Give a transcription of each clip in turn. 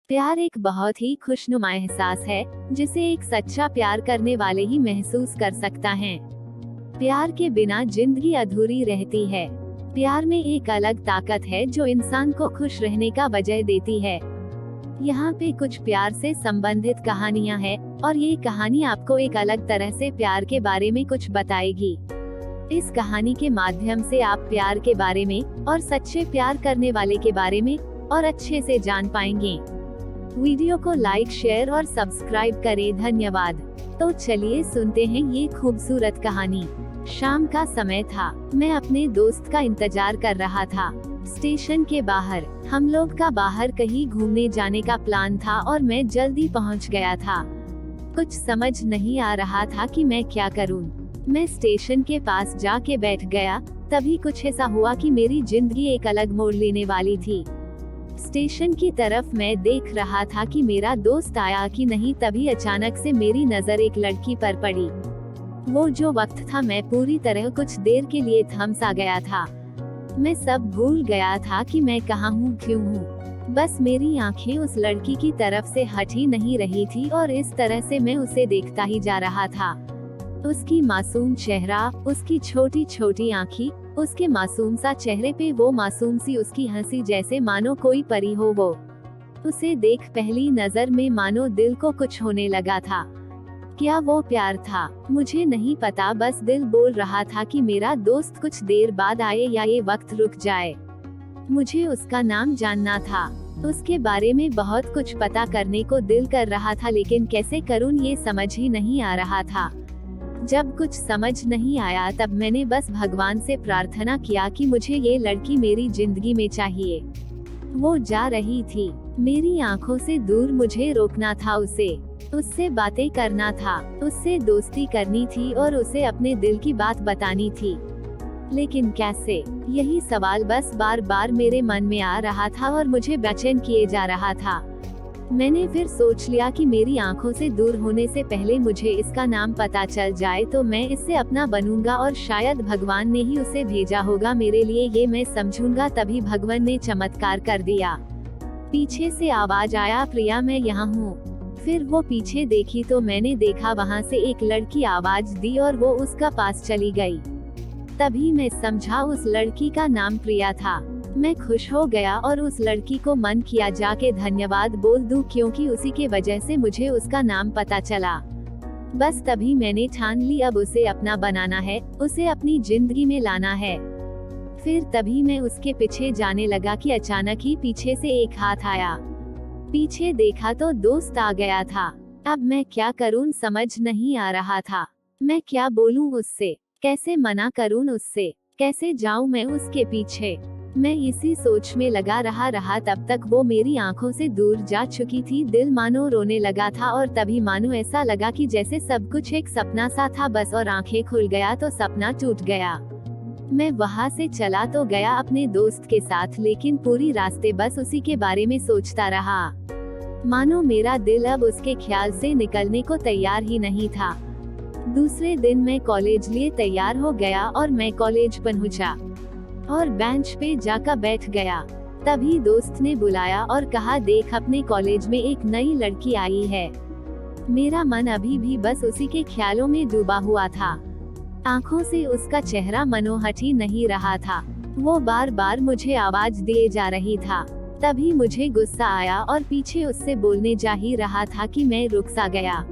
प्यार एक बहुत ही खुशनुमा एहसास है, जिसे एक सच्चा प्यार करने वाले ही महसूस कर सकता है। प्यार के बिना जिंदगी अधूरी रहती है। प्यार में एक अलग ताकत है जो इंसान को खुश रहने का वजह देती है। यहाँ पे कुछ प्यार से संबंधित कहानियाँ हैं, और ये कहानी आपको एक अलग तरह से प्यार के बारे में कुछ बताएगी। इस कहानी के माध्यम से आप प्यार के बारे में और सच्चे प्यार करने वाले के बारे में और अच्छे से जान पाएंगे। वीडियो को लाइक, शेयर और सब्सक्राइब करें। धन्यवाद। तो चलिए सुनते हैं ये खूबसूरत कहानी। शाम का समय था। मैं अपने दोस्त का इंतजार कर रहा था। स्टेशन के बाहर हम लोग का बाहर कहीं घूमने जाने का प्लान था और मैं जल्दी पहुंच गया था। कुछ समझ नहीं आ रहा था कि मैं क्या करूं। मैं स्टेशन के पास जाके बैठ गया। तभी कुछ ऐसा हुआ कि मेरी जिंदगी एक अलग मोड़ लेने वाली थी। स्टेशन की तरफ मैं देख रहा था कि मेरा दोस्त आया कि नहीं, तभी अचानक से मेरी नजर एक लड़की पर पड़ी। वो जो वक्त था, मैं पूरी तरह कुछ देर के लिए थम सा गया था। मैं सब भूल गया था कि मैं कहाँ हूँ, क्यों हूँ। बस मेरी आंखें उस लड़की की तरफ से हट ही नहीं रही थी और इस तरह से मैं उसे देखता ही जा रहा था। उसकी मासूम चेहरा, उसकी छोटी छोटी आँखें, उसके मासूम सा चेहरे पे वो मासूम सी उसकी हंसी, जैसे मानो कोई परी हो वो। उसे देख पहली नजर में मानो दिल को कुछ होने लगा था। क्या वो प्यार था? मुझे नहीं पता, बस दिल बोल रहा था कि मेरा दोस्त कुछ देर बाद आए या ये वक्त रुक जाए। मुझे उसका नाम जानना था। उसके बारे में बहुत कुछ पता करने को दिल कर रहा था, लेकिन कैसे करूं ये समझ ही नहीं आ रहा था। जब कुछ समझ नहीं आया तब मैंने बस भगवान से प्रार्थना किया कि मुझे ये लड़की मेरी जिंदगी में चाहिए। वो जा रही थी, मेरी आंखों से दूर मुझे रोकना था उससे बातें करना था, उससे दोस्ती करनी थी और उसे अपने दिल की बात बतानी थी। लेकिन कैसे? यही सवाल बस बार बार मेरे मन में आ रहा था और मुझे बेचैन किए जा रहा था। मैंने फिर सोच लिया कि मेरी आंखों से दूर होने से पहले मुझे इसका नाम पता चल जाए तो मैं इससे अपना बनूंगा, और शायद भगवान ने ही उसे भेजा होगा मेरे लिए, ये मैं समझूंगा। तभी भगवान ने चमत्कार कर दिया। पीछे से आवाज आया, प्रिया मैं यहाँ हूँ। फिर वो पीछे देखी तो मैंने देखा वहाँ से एक लड़की आवाज दी और वो उसका पास चली गई। तभी मैं समझा उस लड़की का नाम प्रिया था। मैं खुश हो गया और उस लड़की को मन किया जाके धन्यवाद बोल दूं, क्योंकि उसी के वजह से मुझे उसका नाम पता चला। बस तभी मैंने ठान ली, अब उसे अपना बनाना है, उसे अपनी जिंदगी में लाना है। फिर तभी मैं उसके पीछे जाने लगा कि अचानक ही पीछे से एक हाथ आया। पीछे देखा तो दोस्त आ गया था। अब मैं क्या करूं समझ नहीं आ रहा था। मैं क्या बोलूं उससे, कैसे मना करूं उससे, कैसे जाऊं मैं उसके पीछे। मैं इसी सोच में लगा रहा तब तक वो मेरी आंखों से दूर जा चुकी थी। दिल मानो रोने लगा था और तभी मानो ऐसा लगा कि जैसे सब कुछ एक सपना सा था बस, और आंखें खुल गया तो सपना टूट गया। मैं वहाँ से चला तो गया अपने दोस्त के साथ, लेकिन पूरी रास्ते बस उसी के बारे में सोचता रहा। मानो मेरा दिल अब उसके ख्याल से निकलने को तैयार ही नहीं था। दूसरे दिन मैं कॉलेज लिए तैयार हो गया और मैं कॉलेज पहुंचा और बेंच पे जाकर बैठ गया। तभी दोस्त ने बुलाया और कहा, देख अपने कॉलेज में एक नई लड़की आई है। मेरा मन अभी भी बस उसी के ख्यालों में डूबा हुआ था। आंखों से उसका चेहरा मनोहट ही नहीं रहा था। वो बार बार मुझे आवाज दिए जा रही था। तभी मुझे गुस्सा आया और पीछे उससे बोलने जा ही रहा था कि मैं रुक सा गया।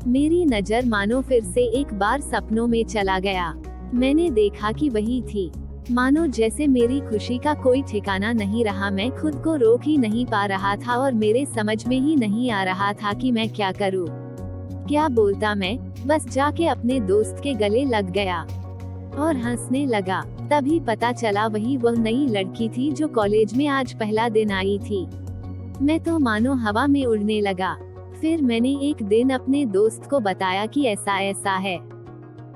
मेरी नजर मानो फिर से एक बार सपनों में चला गया। मैंने देखा कि वही थी। मानो जैसे मेरी खुशी का कोई ठिकाना नहीं रहा। मैं खुद को रोक ही नहीं पा रहा था और मेरे समझ में ही नहीं आ रहा था कि मैं क्या करूं, क्या बोलता। मैं बस जाके अपने दोस्त के गले लग गया और हंसने लगा। तभी पता चला वही वह नई लड़की थी जो कॉलेज में आज पहला दिन आई थी। मैं तो मानो हवा में उड़ने लगा। फिर मैंने एक दिन अपने दोस्त को बताया कि ऐसा ऐसा है।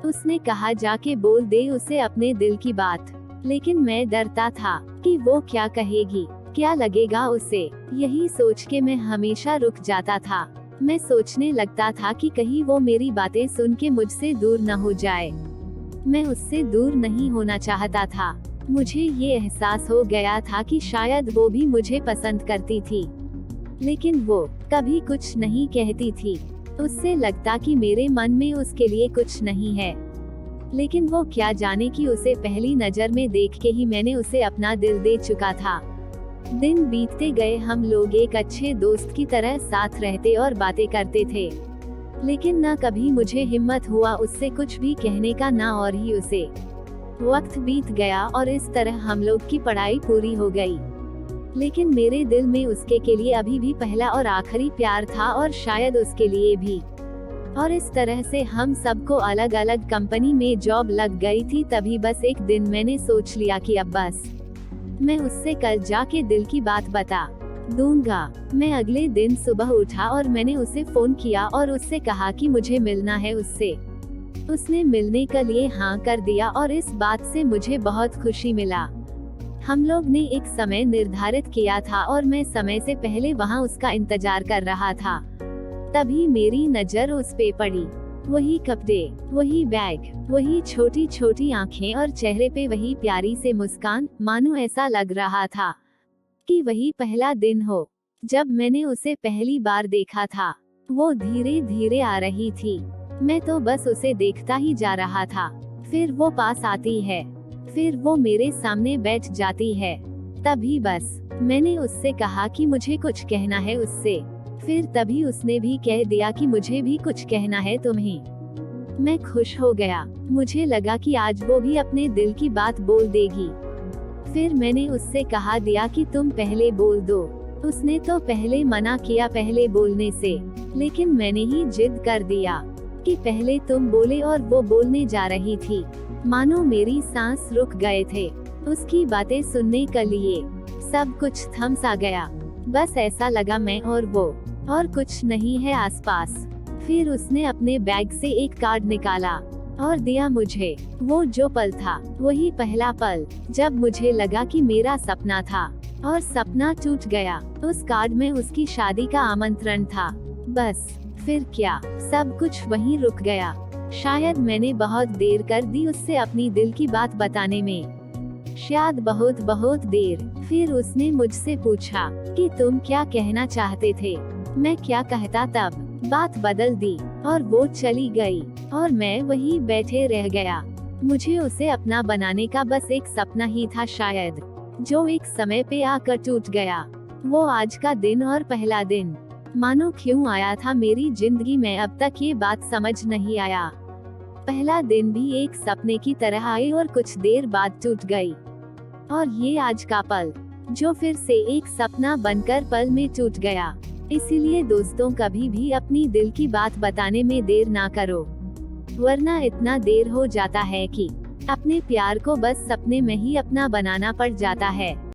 उसने कहा, जाके बोल दे उसे अपने दिल की बात। लेकिन मैं डरता था कि वो क्या कहेगी, क्या लगेगा उसे। यही सोच के मैं हमेशा रुक जाता था। मैं सोचने लगता था कि कहीं वो मेरी बातें सुन के मुझसे दूर न हो जाए। मैं उससे दूर नहीं होना चाहता था। मुझे ये एहसास हो गया था कि शायद वो भी मुझे पसंद करती थी। लेकिन वो कभी कुछ नहीं कहती थी। उससे लगता कि मेरे मन में उसके लिए कुछ नहीं है, लेकिन वो क्या जाने कि उसे पहली नजर में देख के ही मैंने उसे अपना दिल दे चुका था। दिन बीतते गए, हम लोग एक अच्छे दोस्त की तरह साथ रहते और बातें करते थे, लेकिन न कभी मुझे हिम्मत हुआ उससे कुछ भी कहने का, ना और ही उसे। वक्त बीत गया और इस तरह हम लोग की पढ़ाई पूरी हो गई, लेकिन मेरे दिल में उसके के लिए अभी भी पहला और आखिरी प्यार था, और शायद उसके लिए भी। और इस तरह से हम सबको अलग अलग कंपनी में जॉब लग गई थी। तभी बस एक दिन मैंने सोच लिया कि अब बस मैं उससे कल जाके दिल की बात बता दूंगा। मैं अगले दिन सुबह उठा और मैंने उसे फोन किया और उससे कहा कि मुझे मिलना है उससे। उसने मिलने के लिए हाँ कर दिया और इस बात से मुझे बहुत खुशी मिला। हम लोग ने एक समय निर्धारित किया था और मैं समय से पहले वहाँ उसका इंतजार कर रहा था। तभी मेरी नजर उस पे पड़ी। वही कपड़े, वही बैग, वही छोटी छोटी आंखें और चेहरे पे वही प्यारी से मुस्कान, मानो ऐसा लग रहा था कि वही पहला दिन हो जब मैंने उसे पहली बार देखा था। वो धीरे धीरे आ रही थी, मैं तो बस उसे देखता ही जा रहा था। फिर वो पास आती है, फिर वो मेरे सामने बैठ जाती है। तभी बस मैंने उससे कहा कि मुझे कुछ कहना है उससे। फिर तभी उसने भी कह दिया कि मुझे भी कुछ कहना है तुम्हें। मैं खुश हो गया, मुझे लगा कि आज वो भी अपने दिल की बात बोल देगी। फिर मैंने उससे कहा दिया कि तुम पहले बोल दो। उसने तो पहले मना किया पहले बोलने से, लेकिन मैंने ही जिद कर दिया कि पहले तुम बोले, और वो बोलने जा रही थी। मानो मेरी सांस रुक गए थे उसकी बातें सुनने के लिए। सब कुछ थम सा गया, बस ऐसा लगा मैं और वो, और कुछ नहीं है आसपास। फिर उसने अपने बैग से एक कार्ड निकाला और दिया मुझे। वो जो पल था वही पहला पल जब मुझे लगा कि मेरा सपना था और सपना टूट गया। उस कार्ड में उसकी शादी का आमंत्रण था। बस फिर क्या, सब कुछ वहीं रुक गया। शायद मैंने बहुत देर कर दी उससे अपनी दिल की बात बताने में, शायद बहुत बहुत देर। फिर उसने मुझसे पूछा कि तुम क्या कहना चाहते थे। मैं क्या कहता, तब बात बदल दी और वो चली गई और मैं वहीं बैठे रह गया। मुझे उसे अपना बनाने का बस एक सपना ही था शायद, जो एक समय पे आकर टूट गया। वो आज का दिन और पहला दिन मानो क्यों आया था मेरी जिंदगी में, अब तक ये बात समझ नहीं आया। पहला दिन भी एक सपने की तरह आई और कुछ देर बाद टूट गई, और ये आज का पल जो फिर से एक सपना बनकर पल में टूट गया। इसीलिए दोस्तों, कभी भी अपनी दिल की बात बताने में देर ना करो, वरना इतना देर हो जाता है कि अपने प्यार को बस सपने में ही अपना बनाना पड़ जाता है।